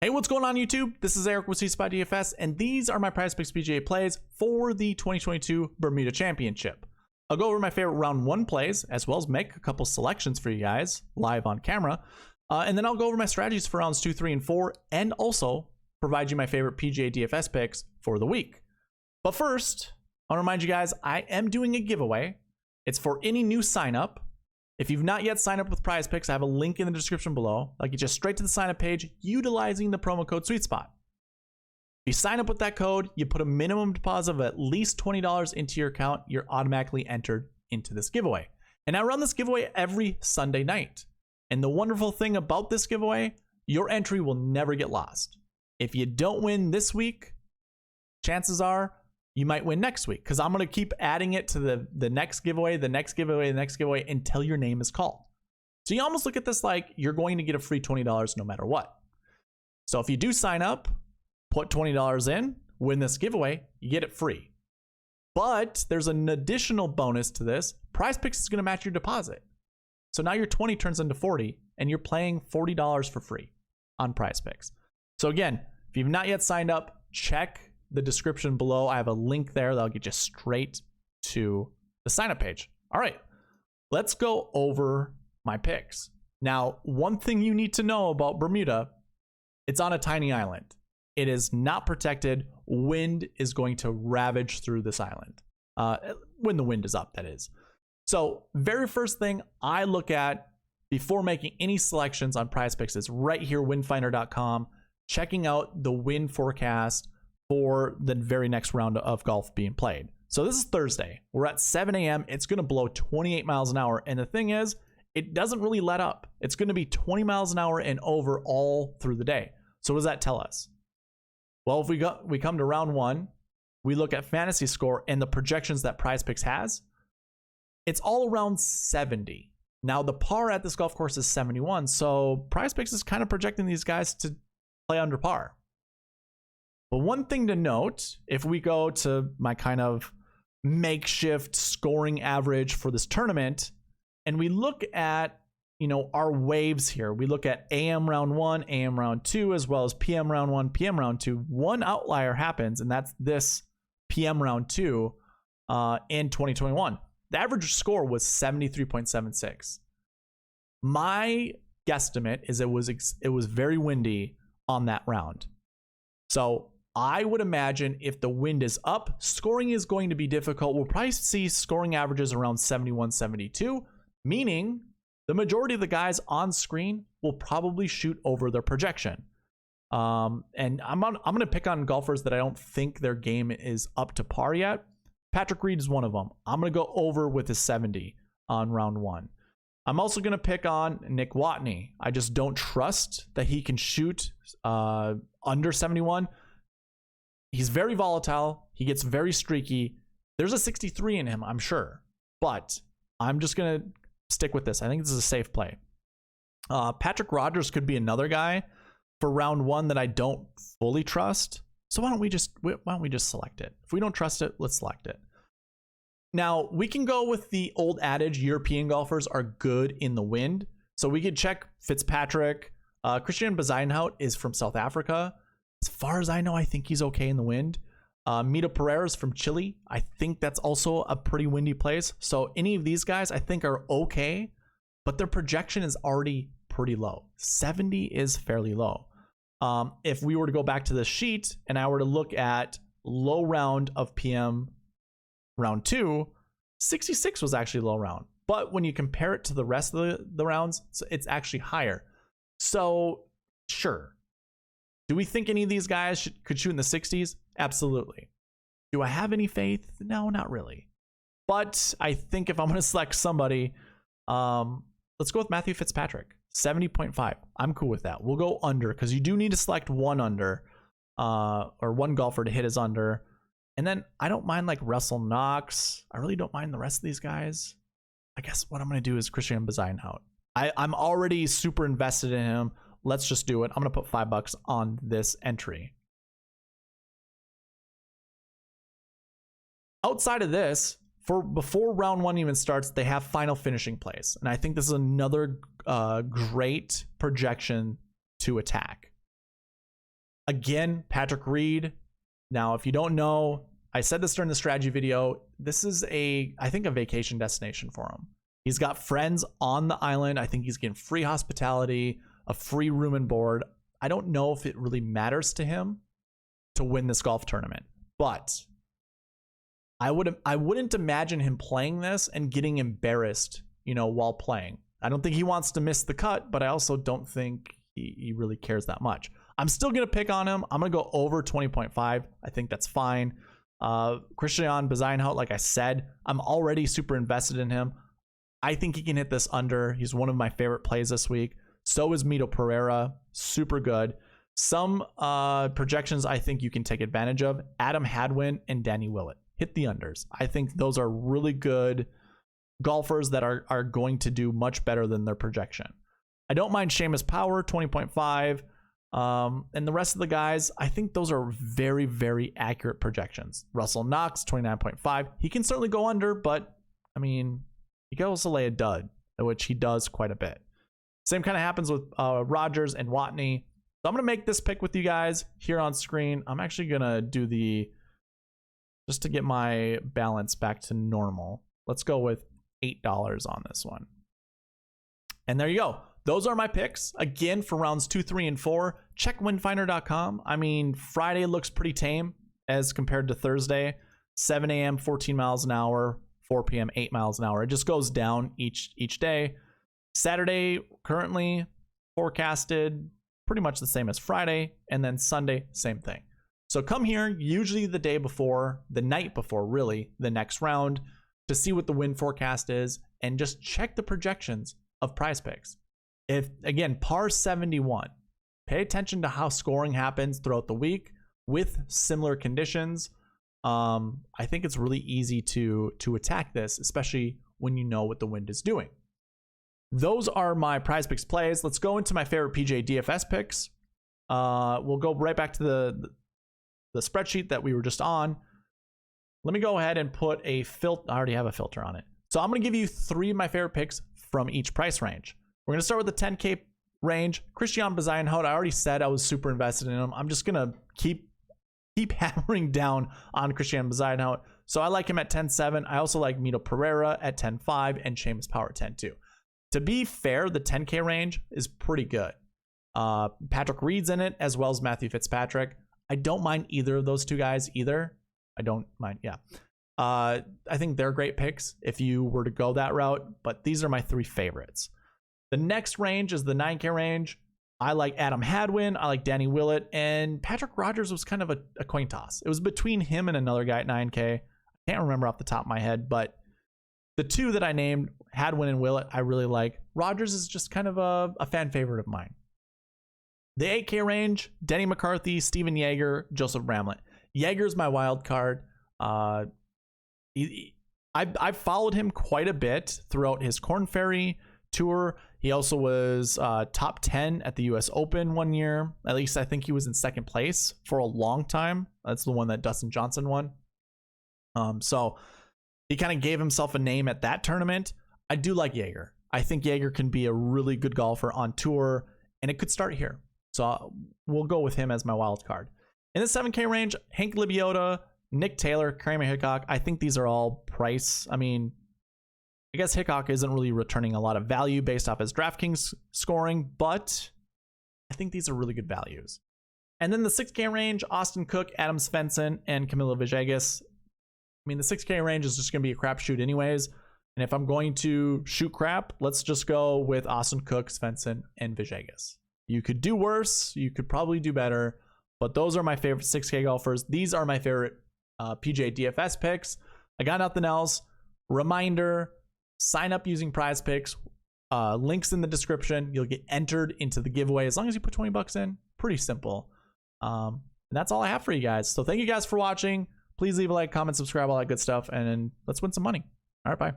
Hey, what's going on YouTube? This is Eric with SweetSpotDFS, and these are my PrizePicks PGA plays for the 2022 Bermuda Championship. I'll go over my favorite round one plays, as well as make a couple selections for you guys live on camera. And then I'll go over my strategies for rounds 2, 3, and 4, and also provide you my favorite PGA DFS picks for the week. But first, I'll remind you guys, I am doing a giveaway. It's for any new sign up. If you've not yet signed up with PrizePicks, I have a link in the description below. I'll get you straight to the sign up page utilizing the promo code SweetSpot. If you sign up with that code, you put a minimum deposit of at least $20 into your account, you're automatically entered into this giveaway. And I run this giveaway every Sunday night. And the wonderful thing about this giveaway, your entry will never get lost. If you don't win this week, chances are you might win next week, because I'm going to keep adding it to the next giveaway, the next giveaway, the next giveaway until your name is called. So you almost look at this like you're going to get a free $20 no matter what. So if you do sign up, put $20 in, win this giveaway, you get it free. But there's an additional bonus to this. PrizePicks is going to match your deposit. So now your 20 turns into 40 and you're playing $40 for free on PrizePicks. So again, if you've not yet signed up, check the description below. I have a link there that'll get you straight to the sign up page. All right, let's go over my picks. Now, one thing you need to know about Bermuda, it's on a tiny island. It is not protected. Wind is going to ravage through this island. When the wind is up, that is. So very first thing I look at before making any selections on PrizePicks is right here, windfinder.com, checking out the wind forecast for the very next round of golf being played. So this is Thursday. We're at 7 a.m. It's going to blow 28 miles an hour. And the thing is, it doesn't really let up. It's going to be 20 miles an hour and over all through the day. So what does that tell us? Well, if we come to round one, we look at fantasy score and the projections that PrizePicks has. It's all around 70. Now, the par at this golf course is 71. So PrizePicks is kind of projecting these guys to play under par. But one thing to note, if we go to my kind of makeshift scoring average for this tournament, and we look at, our waves here, we look at AM round 1, AM round 2, as well as PM round 1, PM round 2. One outlier happens, and that's this PM round 2 in 2021. The average score was 73.76. My guesstimate is it was very windy on that round. So I would imagine if the wind is up, scoring is going to be difficult. We'll probably see scoring averages around 71, 72, meaning the majority of the guys on screen will probably shoot over their projection. And I'm going to pick on golfers that I don't think their game is up to par yet. Patrick Reed is one of them. I'm going to go over with his 70 on round one. I'm also going to pick on Nick Watney. I just don't trust that he can shoot under 71. He's very volatile. He gets very streaky. There's a 63 in him, I'm sure. But I'm just going to stick with this. I think this is a safe play. Patrick Rogers could be another guy for round one that I don't fully trust. So why don't we just select it? If we don't trust it, let's select it. Now, we can go with the old adage, European golfers are good in the wind. So we could check Fitzpatrick. Christian Bezuidenhout is from South Africa. As far as I know, I think he's okay in the wind. Mito Pereira is from Chile. I think that's also a pretty windy place. So any of these guys I think are okay, but their projection is already pretty low. 70 is fairly low. If we were to go back to the sheet and I were to look at low round of PM round 2, 66 was actually low round. But when you compare it to the rest of the rounds, it's actually higher. So sure. Do we think any of these guys could shoot in the 60s? Absolutely. Do I have any faith? No, not really. But I think if I'm going to select somebody, let's go with Matthew Fitzpatrick, 70.5. I'm cool with that. We'll go under because you do need to select one under or one golfer to hit his under. And then I don't mind like Russell Knox. I really don't mind the rest of these guys. I guess what I'm going to do is Christian Bezuidenhout. I'm already super invested in him. Let's just do it. I'm going to put $5 on this entry. Outside of this, before round one even starts, they have final finishing plays. And I think this is another great projection to attack. Again, Patrick Reed. Now, if you don't know, I said this during the strategy video. This is I think a vacation destination for him. He's got friends on the island. I think he's getting free hospitality, a free room and board. I don't know if it really matters to him to win this golf tournament, but I wouldn't imagine him playing this and getting embarrassed, while playing. I don't think he wants to miss the cut, but I also don't think he really cares that much. I'm still going to pick on him. I'm going to go over 20.5. I think that's fine. Christian Bezuidenhout, like I said, I'm already super invested in him. I think he can hit this under. He's one of my favorite plays this week. So is Mito Pereira. Super good. Some projections I think you can take advantage of. Adam Hadwin and Danny Willett. Hit the unders. I think those are really good golfers that are going to do much better than their projection. I don't mind Seamus Power, 20.5. And the rest of the guys, I think those are very, very accurate projections. Russell Knox, 29.5. He can certainly go under, but I mean, he can also lay a dud, which he does quite a bit. Same kind of happens with Rogers and Watney. So I'm going to make this pick with you guys here on screen. I'm actually going to do just to get my balance back to normal. Let's go with $8 on this one. And there you go. Those are my picks. Again, for rounds 2, 3, and 4, check winfinder.com. I mean, Friday looks pretty tame as compared to Thursday. 7 a.m., 14 miles an hour. 4 p.m., 8 miles an hour. It just goes down each day. Saturday, currently forecasted pretty much the same as Friday. And then Sunday, same thing. So come here, usually the day before, the night before, really, the next round, to see what the wind forecast is and just check the projections of PrizePicks. If, again, par 71, pay attention to how scoring happens throughout the week with similar conditions. I think it's really easy to attack this, especially when you know what the wind is doing. Those are my PrizePicks plays. Let's go into my favorite PGA DFS picks. We'll go right back to the spreadsheet that we were just on. Let me go ahead and put a filter. I already have a filter on it. So I'm going to give you 3 of my favorite picks from each price range. We're going to start with the 10K range. Christian Bezuidenhout, I already said I was super invested in him. I'm just going to keep hammering down on Christian Bezuidenhout. So I like him at 10.7. I also like Mito Pereira at 10.5 and Seamus Power at 10.2. To be fair, the 10K range is pretty good. Patrick Reed's in it, as well as Matthew Fitzpatrick. I don't mind either of those two guys either. I don't mind, yeah. I think they're great picks if you were to go that route, but these are my 3 favorites. The next range is the 9K range. I like Adam Hadwin, I like Danny Willett, and Patrick Rogers was kind of a coin toss. It was between him and another guy at 9K. I can't remember off the top of my head, but the 2 that I named, Hadwin and Willett, I really like. Rogers is just kind of a fan favorite of mine. The 8K range, Denny McCarthy, Steven Yeager, Joseph Bramlett. Yeager's my wild card. I've followed him quite a bit throughout his Korn Ferry tour. He also was top 10 at the US Open one year. At least I think he was in second place for a long time. That's the one that Dustin Johnson won. So he kind of gave himself a name at that tournament. I do like Yeager. I think Yeager can be a really good golfer on tour, and it could start here. So we'll go with him as my wild card. In the 7K range, Hank Libiota, Nick Taylor, Kramer Hickok. I think these are all price. I mean, I guess Hickok isn't really returning a lot of value based off his DraftKings scoring, but I think these are really good values. And then the 6K range, Austin Cook, Adam Svensson, and Camilo Villegas. I mean, the 6K range is just going to be a crapshoot anyways. And if I'm going to shoot crap, let's just go with Austin Cook, Svensson, and Villegas. You could do worse. You could probably do better. But those are my favorite 6K golfers. These are my favorite PGA DFS picks. I got nothing else. Reminder, sign up using PrizePicks. Links in the description. You'll get entered into the giveaway as long as you put $20 in. Pretty simple. And that's all I have for you guys. So thank you guys for watching. Please leave a like, comment, subscribe, all that good stuff. And let's win some money. All right, bye.